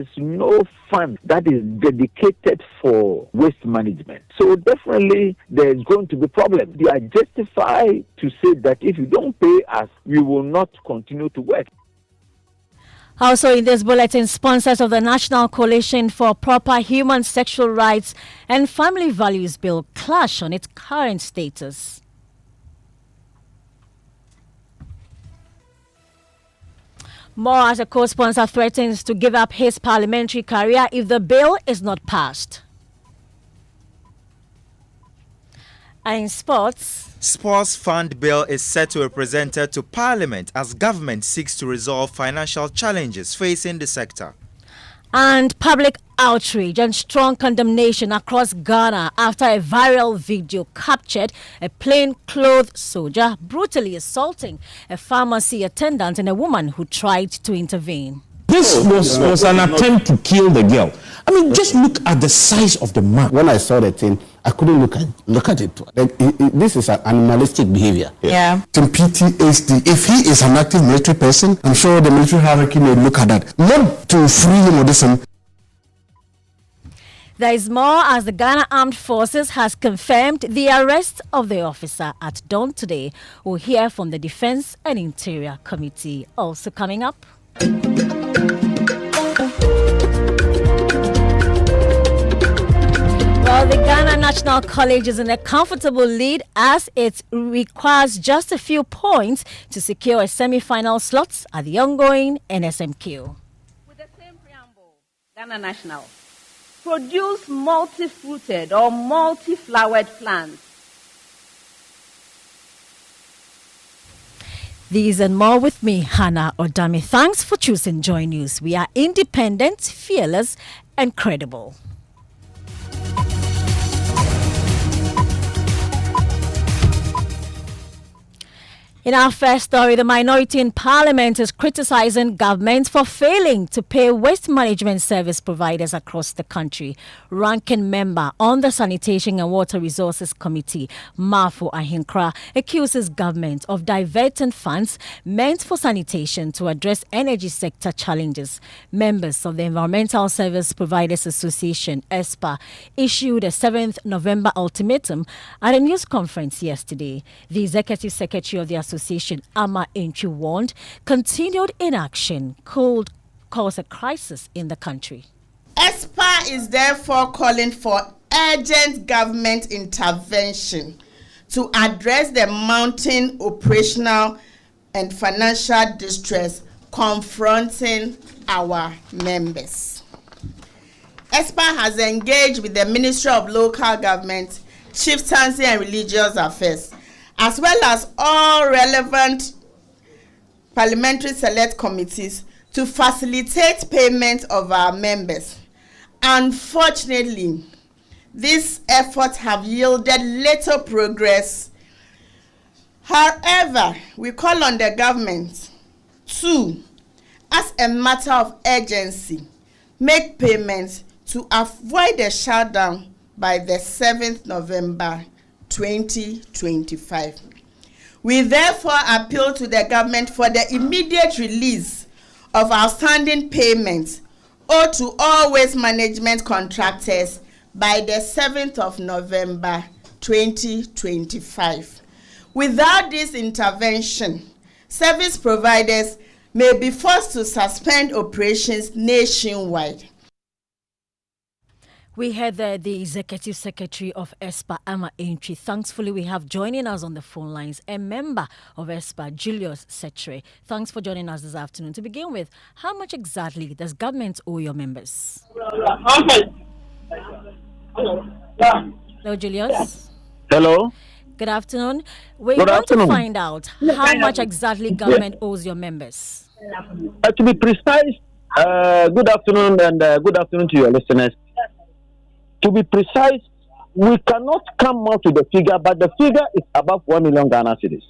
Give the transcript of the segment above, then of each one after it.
There's no fund that is dedicated for waste management. So definitely there's going to be problems. You are justified to say that if you don't pay us, we will not continue to work. Also in this bulletin, sponsors of the National Coalition for Proper Human Sexual Rights and Family Values Bill clash on its current status. More as a co-sponsor threatens to give up his parliamentary career if the bill is not passed. And in sports fund bill is set to be presented to Parliament as government seeks to resolve financial challenges facing the sector. And public outrage and strong condemnation across Ghana after a viral video captured a plainclothes soldier brutally assaulting a pharmacy attendant and a woman who tried to intervene. This was an attempt to kill the girl. I mean, just look at the size of the man. When I saw the thing, I couldn't look at it. This is an animalistic behavior. Yeah. PTSD. If he is an active military person, I'm sure the military hierarchy may look at that. Not to free him or this. There is more as the Ghana Armed Forces has confirmed the arrest of the officer at dawn today. We'll hear from the Defense and Interior Committee. Also coming up. Well, the Ghana National College is in a comfortable lead as it requires just a few points to secure a semi-final slot at the ongoing NSMQ. With the same preamble, Ghana National produce multi-fruited or multi-flowered plants. These and more with me, Hannah Odame. Thanks for choosing Joy News. We are independent, fearless, and credible. In our first story, the minority in Parliament is criticizing government for failing to pay waste management service providers across the country. Ranking member on the Sanitation and Water Resources Committee, Marfo Ahinkra, accuses government of diverting funds meant for sanitation to address energy sector challenges. Members of the Environmental Service Providers Association, ESPA, issued a 7th November ultimatum at a news conference yesterday. The Executive Secretary of the Association, Ama Enchu, warned continued inaction could cause a crisis in the country. ESPA is therefore calling for urgent government intervention to address the mounting operational and financial distress confronting our members. ESPA has engaged with the Ministry of Local Government, Chieftaincy and Religious Affairs, as well as all relevant parliamentary select committees to facilitate payment of our members. Unfortunately, these efforts have yielded little progress. However, we call on the government to, as a matter of urgency, make payments to avoid a shutdown by the 7th November 2025. We therefore appeal to the government for the immediate release of outstanding payments owed to all waste management contractors by the 7th of November 2025. Without this intervention, service providers may be forced to suspend operations nationwide. We had the Executive Secretary of ESPA, Ama Entry. Thankfully, we have joining us on the phone lines a member of ESPA, Julius Setre. Thanks for joining us this afternoon. To begin with, how much exactly does government owe your members? Hello, Julius. Hello. Good afternoon. We want to find out how much exactly government owes your members. To be precise, good afternoon and good afternoon to your listeners. To be precise, we cannot come out with the figure, but the figure is above 1 million Ghana cedis.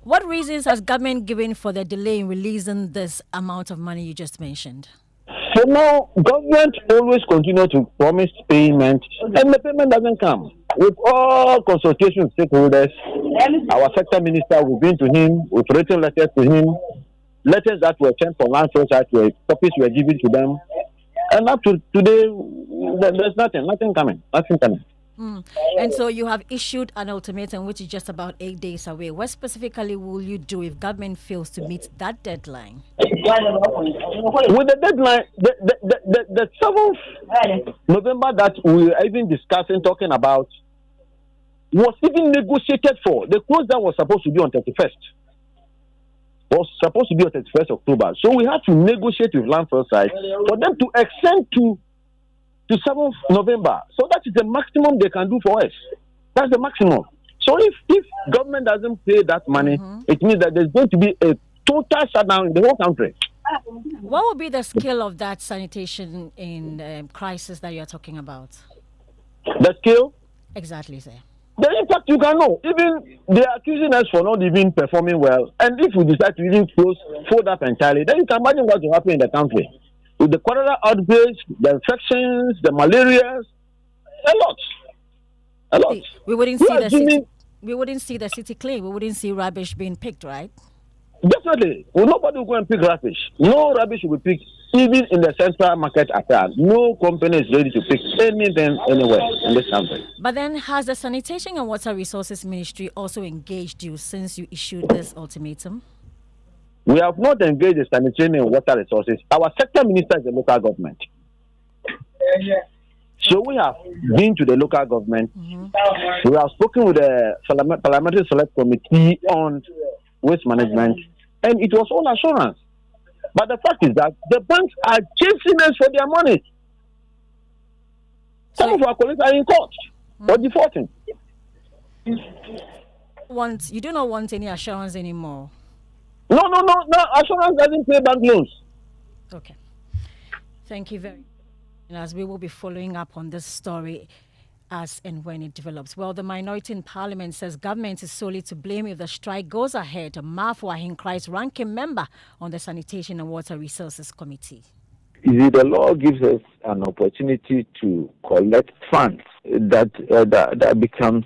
What reasons has government given for the delay in releasing this amount of money you just mentioned? So now, government always continue to promise payment, and the payment doesn't come. With all consultation with stakeholders, our sector minister, we've been to him, we've written letters to him, letters that were sent from landfill sites, were copies were given to them, and up to today, there's nothing coming. And so you have issued an ultimatum, which is just about 8 days away. What specifically will you do if government fails to meet that deadline? With the deadline, the 7th November that we are even discussing, talking about, was even negotiated for. The close down was supposed to be on 31st. Was supposed to be on 31st October. So we had to negotiate with landfill sites for them to extend to 7th November. So that is the maximum they can do for us. That's the maximum. So if government doesn't pay that money, it means that there's going to be a total shutdown in the whole country. What will be the scale of that sanitation in crisis that you're talking about? The scale? Exactly, sir. The impact you can know. Even they are accusing us for not even performing well. And if we decide to even fold up entirely, then you can imagine what will happen in the country. With the cholera outbreaks, the infections, the malaria, a lot. We wouldn't see the city. We wouldn't see the city clean. We wouldn't see rubbish being picked, right? Definitely. Well, nobody will go and pick rubbish. No rubbish will be picked, even in the central market at all. No company is ready to pick anything anywhere in this country. But then, has the Sanitation and Water Resources Ministry also engaged you since you issued this ultimatum? We have not engaged the Sanitation and Water Resources. Our sector minister is the local government. So we have been to the local government. We have spoken with the Parliamentary Select Committee on Waste Management, and it was all assurance. But the fact is that the banks are chasing us for their money. Some of our colleagues are in court for defaulting. You do not want any assurance anymore? No. Assurance doesn't pay bank loans. Okay. Thank you very much. And as we will be following up on this story as and when it develops. Well, the minority in Parliament says government is solely to blame if the strike goes ahead. Marfo Ahinkra, ranking member on the Sanitation and Water Resources Committee. The law gives us an opportunity to collect funds that becomes,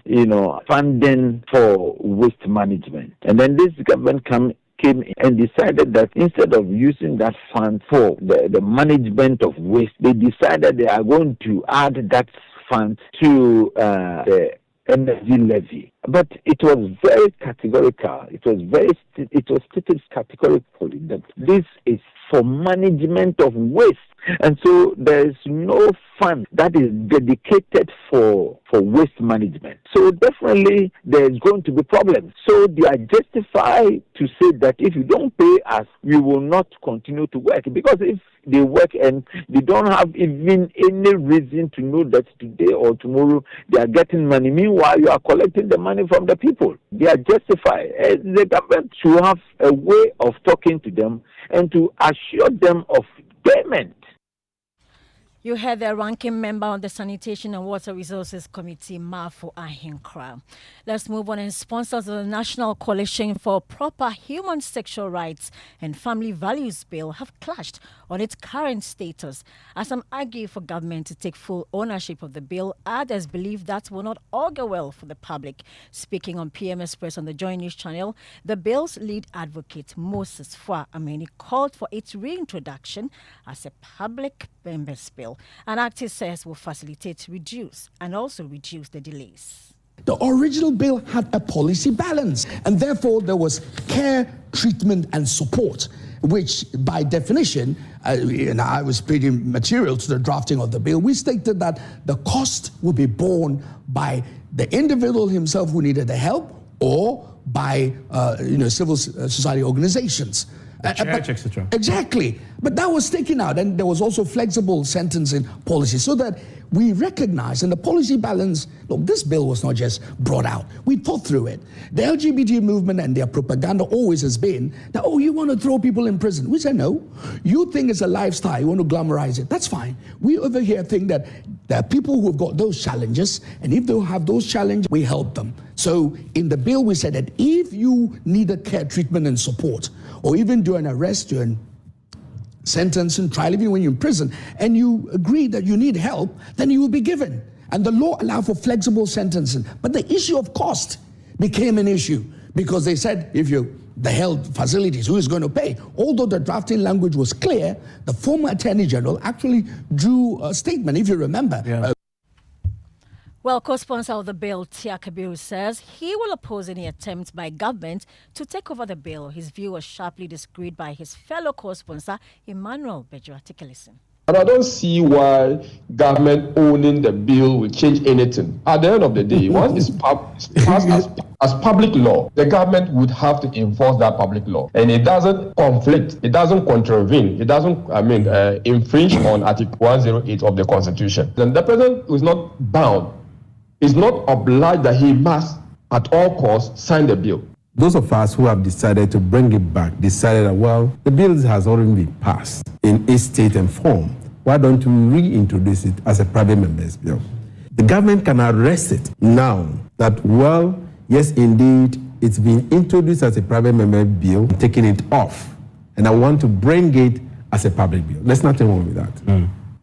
funding for waste management. And then this government came and decided that instead of using that fund for the management of waste, they decided they are going to add that fund to the energy levy. But it was very categorical. It was stated categorically that this is for management of waste. And so there is no fund that is dedicated for waste management. So definitely there is going to be problems. So they are justified to say that if you don't pay us, we will not continue to work. Because if they work and they don't have even any reason to know that today or tomorrow they are getting money, meanwhile you are collecting the money from the people. They are justified. The government should have a way of talking to them and to assure them of payment. You heard the ranking member on the Sanitation and Water Resources Committee, Marfo Ahinkra. Let's move on. And sponsors of the National Coalition for Proper Human Sexual Rights and Family Values Bill have clashed on its current status. As some argue for government to take full ownership of the bill, others believe that will not augur well for the public. Speaking on PM Express on the Joy News channel, the bill's lead advocate, Moses Fua Ameni, called for its reintroduction as a public members bill. An act he says will facilitate, reduce the delays. The original bill had a policy balance, and therefore there was care, treatment, and support, which by definition, I was pretty material to the drafting of the bill. We stated that the cost would be borne by the individual himself who needed the help, or by civil society organizations. Church, etc. Exactly. But that was taken out, and there was also flexible sentencing policy so that we recognize in the policy balance, look, this bill was not just brought out. We thought through it. The LGBT movement and their propaganda always has been that, you want to throw people in prison. We said, no. You think it's a lifestyle, you want to glamorize it. That's fine. We over here think that there are people who have got those challenges, and if they have those challenges, we help them. So in the bill, we said that if you need a care, treatment, and support, or even do an arrest, do an sentencing, trial, even when you're in prison, and you agree that you need help, then you will be given. And the law allowed for flexible sentencing. But the issue of cost became an issue. because they said the health facilities, who is going to pay? Although the drafting language was clear, the former Attorney General actually drew a statement, if you remember. Yeah. Well, co-sponsor of the bill, Tia Kabiru, says he will oppose any attempt by government to take over the bill. His view was sharply disagreed by his fellow co-sponsor, Emmanuel Bejua. Take a listen. And I don't see why government owning the bill will change anything. At the end of the day, once it's passed as public law, the government would have to enforce that public law. And it doesn't conflict, it doesn't contravene, it doesn't, infringe on Article 108 of the Constitution. Then the president is not bound, is not obliged that he must, at all costs, sign the bill. Those of us who have decided to bring it back decided that, well, the bill has already been passed in its state and form. Why don't we reintroduce it as a private member's bill? The government can arrest it now that, well, yes, indeed, it's been introduced as a private member bill, taking it off. And I want to bring it as a public bill. There's nothing wrong with that.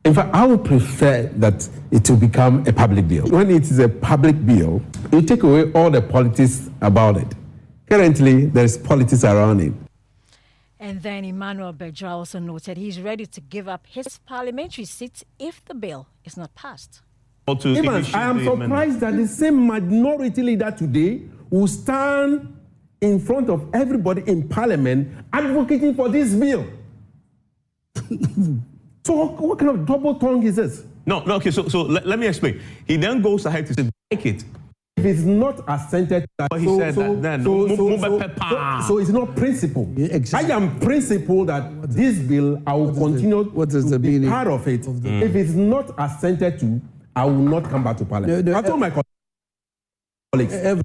In fact, I would prefer that it will become a public bill. When it is a public bill, you take away all the politics about it. Currently, there's politics around it. And then Emmanuel Bejua also noted he's ready to give up his parliamentary seat if the bill is not passed. I am surprised that the same minority leader today will stand in front of everybody in parliament advocating for this bill. So what kind of double tongue is this? No, okay, so let me explain. He then goes ahead to say, make it. If it's not assented to that, so it's not principle. Yeah, exactly. I am principled that this bill, I will continue to be part of it. If it's not assented to, I will not come back to parliament. I told my colleagues.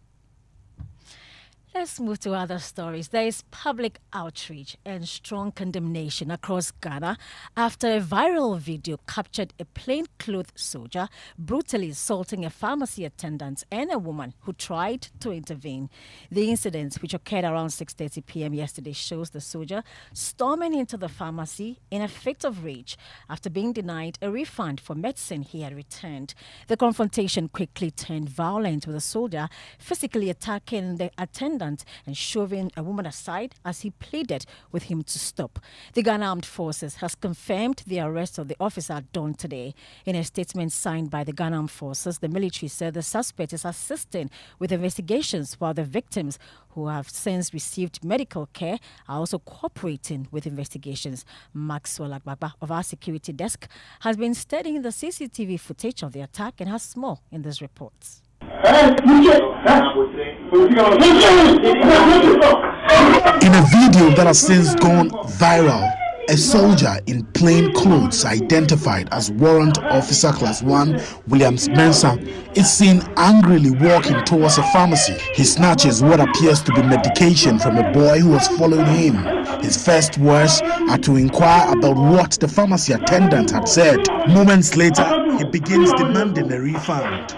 Let's move to other stories. There is public outrage and strong condemnation across Ghana after a viral video captured a plainclothes soldier brutally assaulting a pharmacy attendant and a woman who tried to intervene. The incident, which occurred around 6:30 p.m. yesterday, shows the soldier storming into the pharmacy in a fit of rage after being denied a refund for medicine he had returned. The confrontation quickly turned violent, with the soldier physically attacking the attendant and shoving a woman aside as he pleaded with him to stop. The Ghana Armed Forces has confirmed the arrest of the officer at dawn today. In a statement signed by the Ghana Armed Forces, the military said the suspect is assisting with investigations, while the victims, who have since received medical care, are also cooperating with investigations. Maxwell Agbagba of our security desk has been studying the CCTV footage of the attack and has more in this report. In a video that has since gone viral, a soldier in plain clothes identified as Warrant Officer Class 1 Williams Mensah is seen angrily walking towards a pharmacy. He snatches what appears to be medication from a boy who was following him. His first words are to inquire about what the pharmacy attendant had said. Moments later, he begins demanding a refund.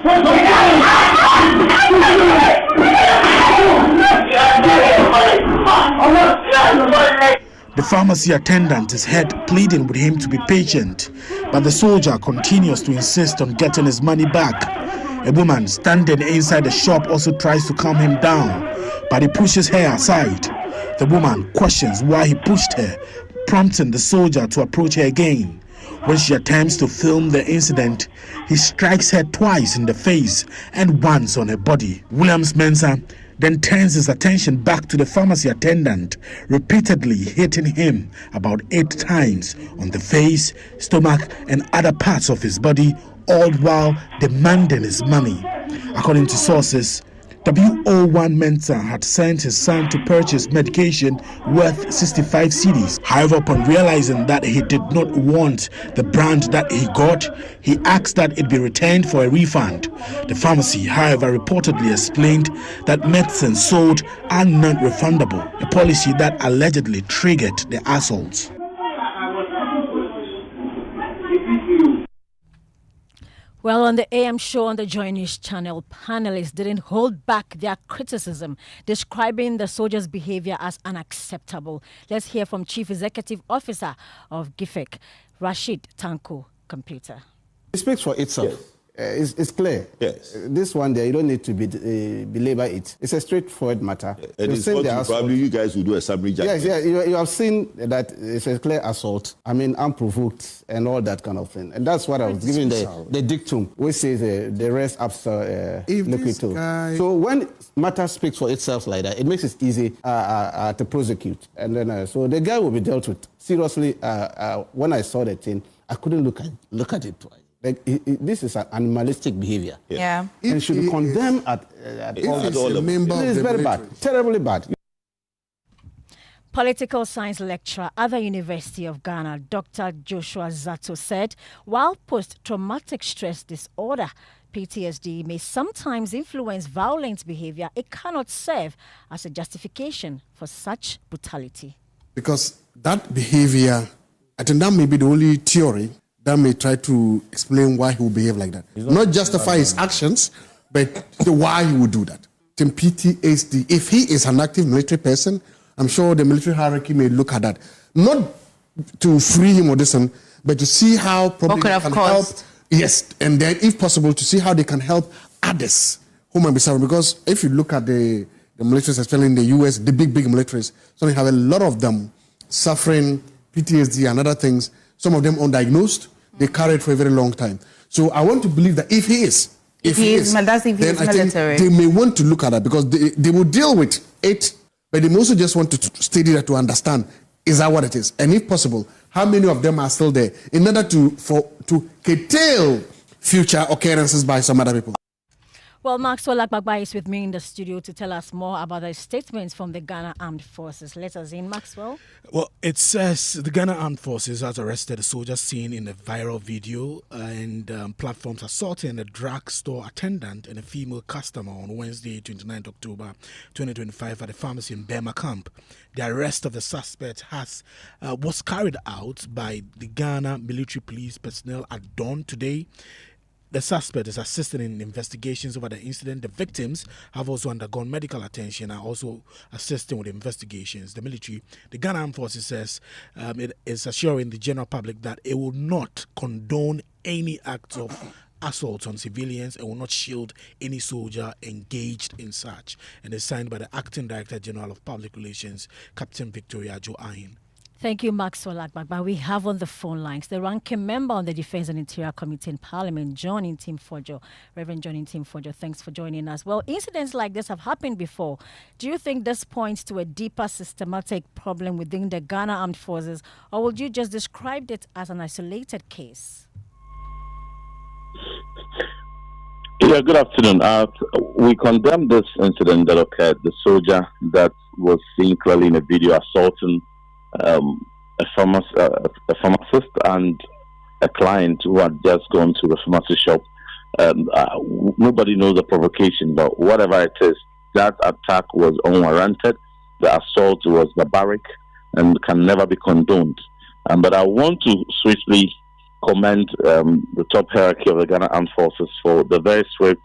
The pharmacy attendant is heard pleading with him to be patient, but the soldier continues to insist on getting his money back. A woman standing inside the shop also tries to calm him down, but he pushes her aside. The woman questions why he pushed her, prompting the soldier to approach her again. When she attempts to film the incident, he strikes her twice in the face and once on her body. Williams Mensah then turns his attention back to the pharmacy attendant, repeatedly hitting him about 8 times on the face, stomach, and other parts of his body, all while demanding his money. According to sources, WO1 Mensah had sent his son to purchase medication worth 65 cedis. However, upon realizing that he did not want the brand that he got, he asked that it be returned for a refund. The pharmacy, however, reportedly explained that medicines sold are non-refundable, a policy that allegedly triggered the assault. Well, on the AM show on the Joy News channel, panelists didn't hold back their criticism, describing the soldiers' behavior as unacceptable. Let's hear from Chief Executive Officer of GIFEC, Rashid Tanko Computer. It speaks for itself. Yes. It's clear. Yes. This one there, you don't need to belabor it. It's a straightforward matter. And it's probably you guys will do a summary judgment. Yes, you have seen that it's a clear assault. I mean, unprovoked and all that kind of thing. And that's what I was giving the dictum, which says the rest after liquidity. So when matter speaks for itself like that, it makes it easy to prosecute. And then so the guy will be dealt with. Seriously, when I saw the thing, I couldn't look at it twice. Like, this is an animalistic behavior. Yeah. And should be condemned at all levels. It is very bad, terribly bad. Political science lecturer at the University of Ghana, Dr. Joshua Zato, said while post-traumatic stress disorder, PTSD, may sometimes influence violent behavior, it cannot serve as a justification for such brutality. Because that behavior, I think that may be the only theory that may try to explain why he will behave like that. Not justify his actions, but the why he would do that. In PTSD, if he is an active military person, I'm sure the military hierarchy may look at that. Not to free him or this one, but to see how probably they can help. Yes, and then if possible, to see how they can help others who might be suffering. Because if you look at the militaries, especially in the US, the big militaries, so they have a lot of them suffering PTSD and other things. Some of them undiagnosed. They carry it for a very long time. So I want to believe that if he is then I think they may want to look at that because they will deal with it, but they also just want to study that to understand, is that what it is? And if possible, how many of them are still there in order to curtail future occurrences by some other people? Well, Maxwell Akbagba is with me in the studio to tell us more about the statements from the Ghana Armed Forces. Let us in, Maxwell. Well, it says the Ghana Armed Forces has arrested a soldier seen in a viral video and platforms assaulting a drugstore attendant and a female customer on Wednesday, 29 October 2025 at a pharmacy in Burma camp. The arrest of the suspect was carried out by the Ghana military police personnel at dawn today. The suspect is assisting in investigations over the incident. The victims have also undergone medical attention and are also assisting with investigations. The Ghana Armed Forces says it is assuring the general public that it will not condone any acts of assault on civilians and will not shield any soldier engaged in such. And it's signed by the Acting Director General of Public Relations, Captain Victoria Jo Ahin. Thank you, Maxwell Akbagba. We have on the phone lines the ranking member on the Defense and Interior Committee in Parliament, John Intim-Fojo. Reverend John Intim-Fojo, thanks for joining us. Well, incidents like this have happened before. Do you think this points to a deeper systematic problem within the Ghana Armed Forces, or would you just describe it as an isolated case? Yeah, good afternoon. We condemn this incident that occurred, the soldier that was seen clearly in a video assaulting a pharmacist and a client who had just gone to the pharmacy shop. Nobody knows the provocation, but whatever it is, that attack was unwarranted. The assault was barbaric and can never be condoned. But I want to swiftly commend the top hierarchy of the Ghana Armed Forces for the very swift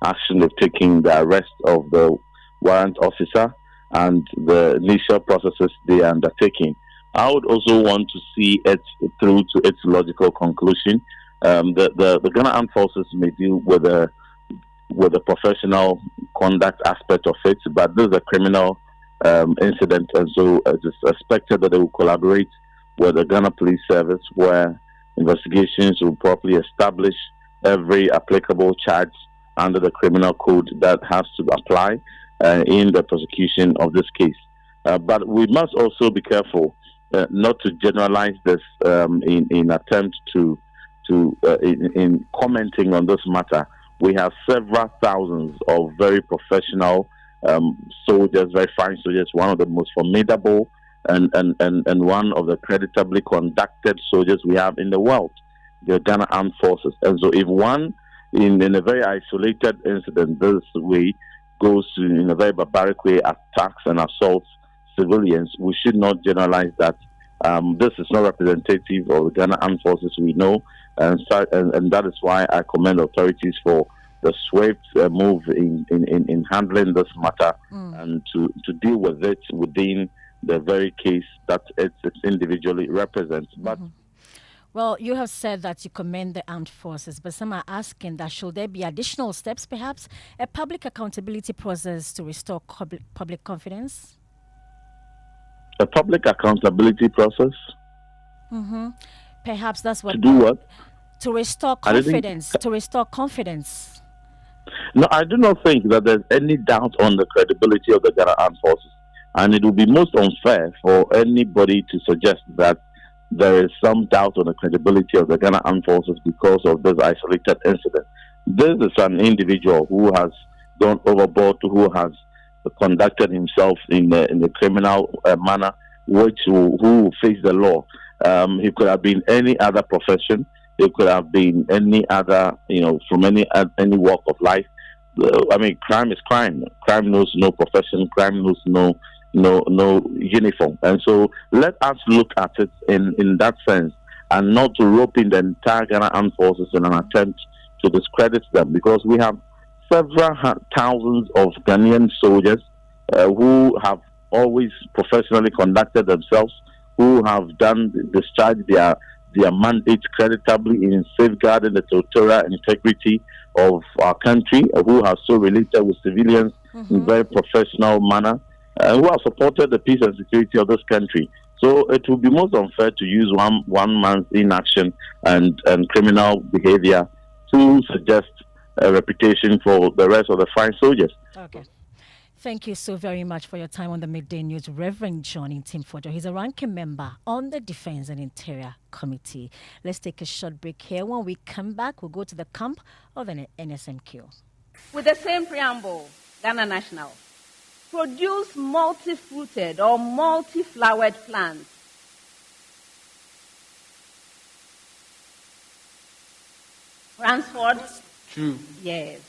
action they've taken, the arrest of the warrant officer and the initial processes they are undertaking. I would also want to see it through to its logical conclusion. The Ghana Armed Forces may deal with the professional conduct aspect of it, but this is a criminal incident, and so it is expected that they will collaborate with the Ghana Police Service, where investigations will properly establish every applicable charge under the criminal code that has to apply in the prosecution of this case. But we must also be careful not to generalize this in attempt in commenting on this matter. We have several thousands of very professional soldiers, very fine soldiers, one of the most formidable and one of the creditably conducted soldiers we have in the world, the Ghana Armed Forces. And so if one in a very isolated incident this way goes to, in a very barbaric way, attacks and assaults civilians, we should not generalize that. This is not representative of the Ghana Armed Forces we know, and that is why I commend authorities for the swift move in handling this matter and to deal with it within the very case that it individually represents. But Well, you have said that you commend the armed forces, but some are asking that should there be additional steps, perhaps a public accountability process to restore public confidence? A public accountability process? Mm-hmm. Perhaps that's what... To do what? To restore confidence. To restore confidence. No, I do not think that there's any doubt on the credibility of the Ghana Armed Forces. And it would be most unfair for anybody to suggest that there is some doubt on the credibility of the Ghana Armed Forces because of this isolated incident. This is an individual who has gone overboard, who has conducted himself in a criminal manner, who will face the law. He could have been any other profession. He could have been any other, from any walk of life. I mean, crime is crime. Crime knows no profession. Crime knows no uniform. And so let us look at it in that sense, and not to rope in the entire Ghana Armed Forces in an attempt to discredit them, because we have several thousands of Ghanaian soldiers who have always professionally conducted themselves, who have discharged their mandates creditably in safeguarding the territorial integrity of our country, who have so related with civilians in a very professional manner, who have supported the peace and security of this country. So it would be most unfair to use one man's inaction and criminal behavior to suggest a reputation for the rest of the fine soldiers. Okay. Thank you so very much for your time on the Midday News, Reverend John Timfojo. He's a ranking member on the Defense and Interior Committee. Let's take a short break here. When we come back, we'll go to the camp of an NSMQ. With the same preamble, Ghana National. Produce multi-fruited or multi-flowered plants. Ransford? True. Yes.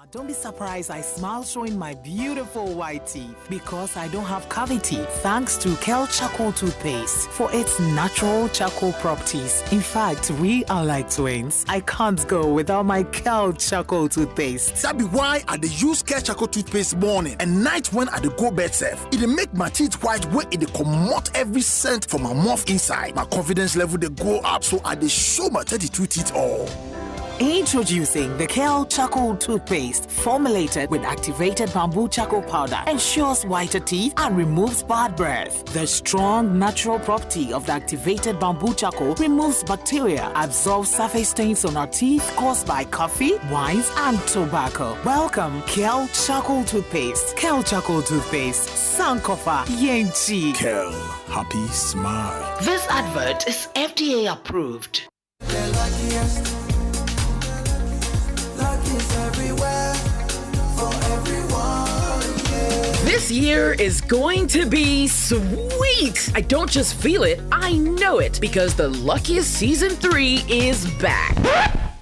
Don't be surprised I smile showing my beautiful white teeth because I don't have cavity thanks to Kel Charcoal Toothpaste for its natural charcoal properties. In fact, we are like twins. I can't go without my Kel Charcoal Toothpaste. That be why I dey use Kel Charcoal Toothpaste morning and night when I dey go bed safe. It dey make my teeth white when it dey comot every scent from my mouth inside. My confidence level dey go up, so I dey show my 32 teeth all. Introducing the Kel Charcoal Toothpaste, formulated with activated bamboo charcoal powder, ensures whiter teeth and removes bad breath. The strong natural property of the activated bamboo charcoal removes bacteria, absorbs surface stains on our teeth caused by coffee, wines, and tobacco. Welcome, Kel Charcoal Toothpaste. Kel Charcoal Toothpaste, Sankofa Yenchi. Kel, happy smile. This advert is FDA approved. This year is going to be sweet. I don't just feel it, I know it, because the Luckiest Season 3 is back.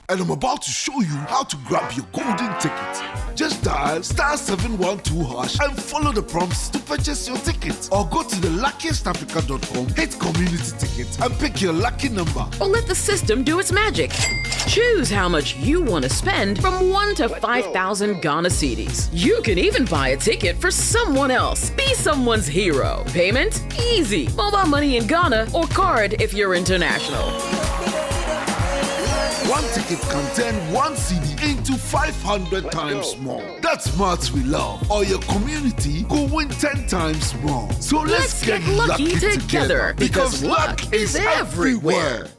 And I'm about to show you how to grab your golden ticket. Just dial *712# and follow the prompts to purchase your ticket. Or go to theluckiestafrica.com, hit community tickets, and pick your lucky number. Or let the system do its magic. Choose how much you want to spend from 1 to 5,000 Ghana cedis. You can even buy a ticket for someone else. Be someone's hero. Payment? Easy. Mobile money in Ghana or card if you're international. One ticket can turn 1 CD into 500 times more. That's maths we love. Or your community go win 10 times more. So let's get lucky together, because luck is everywhere.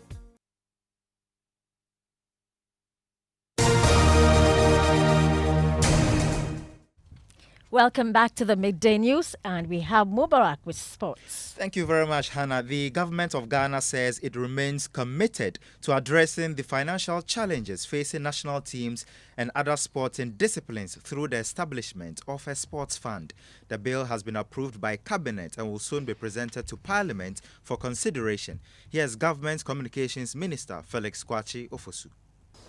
Welcome back to the Midday News, and we have Mubarak with sports. Thank you very much, Hannah. The government of Ghana says it remains committed to addressing the financial challenges facing national teams and other sporting disciplines through the establishment of a sports fund. The bill has been approved by Cabinet and will soon be presented to Parliament for consideration. Here's Government Communications Minister Felix Kwachi Ofosu.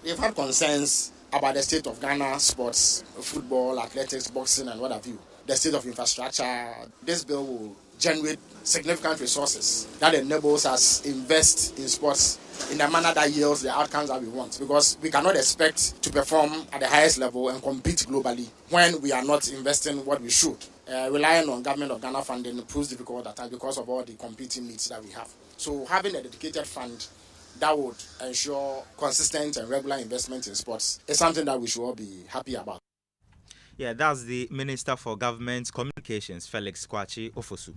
We've had concerns about the state of Ghana sports, football, athletics, boxing, and what have you. The state of infrastructure. This bill will generate significant resources that enables us invest in sports in a manner that yields the outcomes that we want. Because we cannot expect to perform at the highest level and compete globally when we are not investing what we should. relying on government of Ghana funding proves difficult at times because of all the competing needs that we have. So having a dedicated fund that would ensure consistent and regular investment in sports is something that we should all be happy about. Yeah, that's the Minister for Government Communications, Felix Kwachi Ofosu.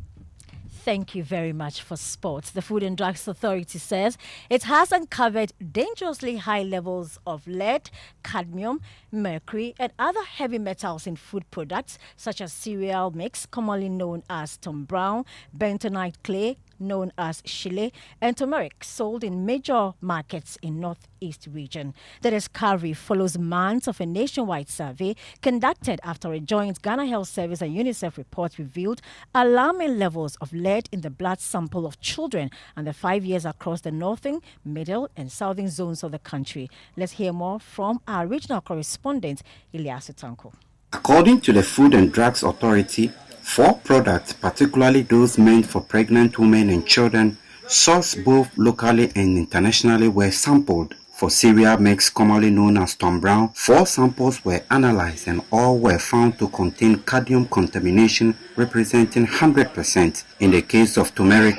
Thank you very much for sports. The Food and Drugs Authority says it has uncovered dangerously high levels of lead, cadmium, mercury, and other heavy metals in food products such as cereal mix, commonly known as Tom Brown, bentonite clay, known as Chile, and turmeric, sold in major markets in Northeast region. The discovery follows months of a nationwide survey conducted after a joint Ghana Health Service and UNICEF report revealed alarming levels of lead in the blood sample of children under 5 years across the northern, middle, and southern zones of the country. Let's hear more from our regional correspondent, Ilyasu Tanko. According to the Food and Drugs Authority, 4 products, particularly those meant for pregnant women and children, sourced both locally and internationally, were sampled. For cereal mix, commonly known as Tom Brown, 4 samples were analyzed and all were found to contain cadmium contamination representing 100%. In the case of turmeric,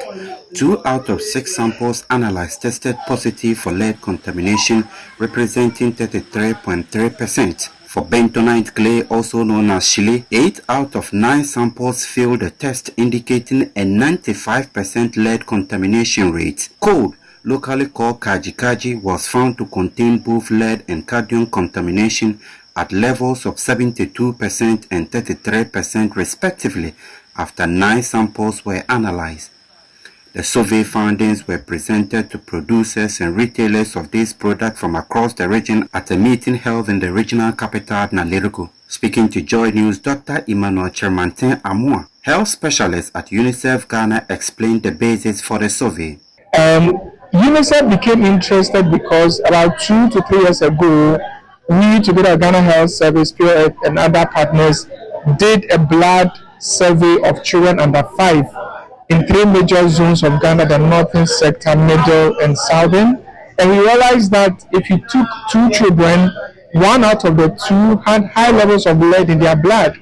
2 out of 6 samples analyzed tested positive for lead contamination representing 33.3%. For bentonite clay, also known as Chile, 8 out of 9 samples failed the test, indicating a 95% lead contamination rate. Coal, locally called kaji, was found to contain both lead and cadmium contamination at levels of 72% and 33% respectively after 9 samples were analyzed. The survey findings were presented to producers and retailers of these products from across the region at a meeting held in the regional capital, Nalerico. Speaking to Joy News, Dr. Emmanuel Chermantin Amoa, health specialist at UNICEF Ghana, explained the basis for the survey. UNICEF became interested because about 2 to 3 years ago, we, together with Ghana Health Service, POF, and other partners, did a blood survey of children under 5 in 3 major zones of Ghana, the northern sector, middle, and southern. And we realized that if you took 2 children, 1 out of the 2 had high levels of lead in their blood.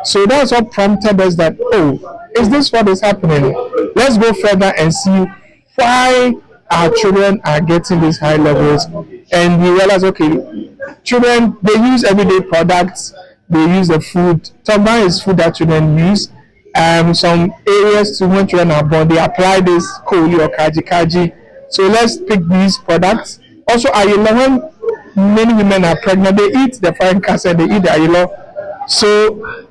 So that's what prompted us that, is this what is happening? Let's go further and see why our children are getting these high levels. And we realized, children, they use everyday products, they use the food. Sometimes is food that children use. Some areas to when children are born, they apply this koli or kaji. So let's pick these products. Also, ayilo, when many women are pregnant, they eat the foreign castle, they eat the ayilo. So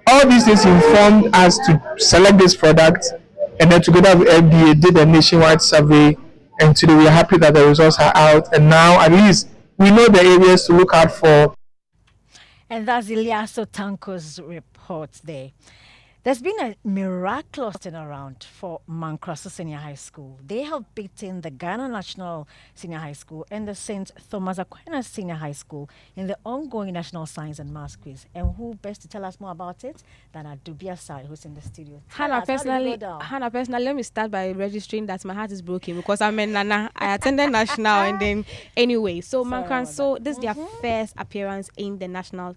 all these things informed us to select this product, and then together with FDA did a nationwide survey, and today we are happy that the results are out, and now at least we know the areas to look out for. And that's Ilyasu Tanko's report there. There's been a miraculous turnaround for Mankraso Senior High School. They have beaten the Ghana National Senior High School and the St. Thomas Aquinas Senior High School in the ongoing National Science and Maths Quiz. And who best to tell us more about it than Adubia Sai, who's in the studio? Hannah, personally, let me start by registering that my heart is broken because I'm in Nana. I attended National and then anyway. So Mankraso, this is their first appearance in the national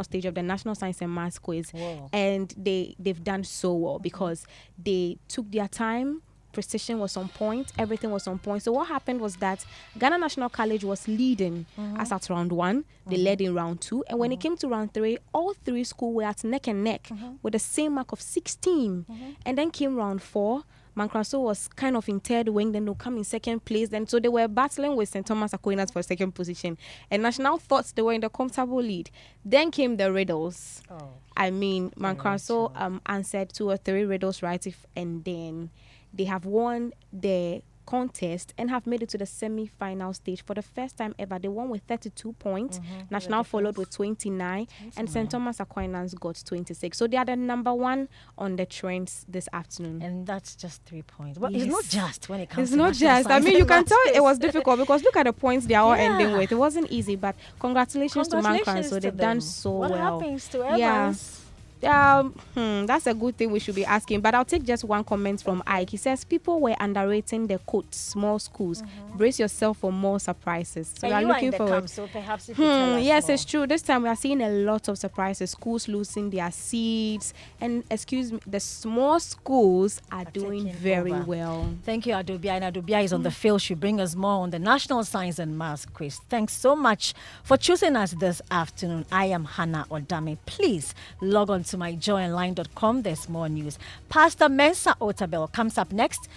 stage of the National Science and Maths Quiz. Whoa. And they've done so well because they took their time, precision was on point, everything was on point. So what happened was that Ghana National College was leading as at round 1, they led in round 2, and when it came to round 3, all 3 schools were at neck and neck with the same mark of 16. And then came round 4, Mankraso was kind of in third wing, then they'll come in second place. Then so they were battling with St. Thomas Aquinas for second position. And National thought they were in the comfortable lead. Then came the riddles. Mankraso answered 2 or 3 riddles right, and then they have won the contest and have made it to the semi-final stage for the first time ever. They won with 32 points. National followed with 29, and St. Thomas Aquinas got 26. So they are the number 1 on the trends this afternoon. And that's just 3 points. Well, it's not just when it comes it's to not just. I mean, you can tell it was difficult because look at the points they are all ending with. It wasn't easy, but congratulations to Mankraso. So they've done so well. What happens to Evans? That's a good thing we should be asking. But I'll take just one comment from Ike. He says people were underrating the quote small schools. Brace yourself for more surprises. So we are looking forward. So perhaps if you tell us yes, more. it's true. This time we are seeing a lot of surprises. Schools losing their seats, and excuse me, the small schools are doing very well. Thank you, Adobia. And Adobia is on the field. She'll bring us more on the National Science and Maths quiz. Thanks so much for choosing us this afternoon. I am Hannah Odame. Please log on to myjoyonline.com. There's more news. Pastor Mensa Otabel comes up next.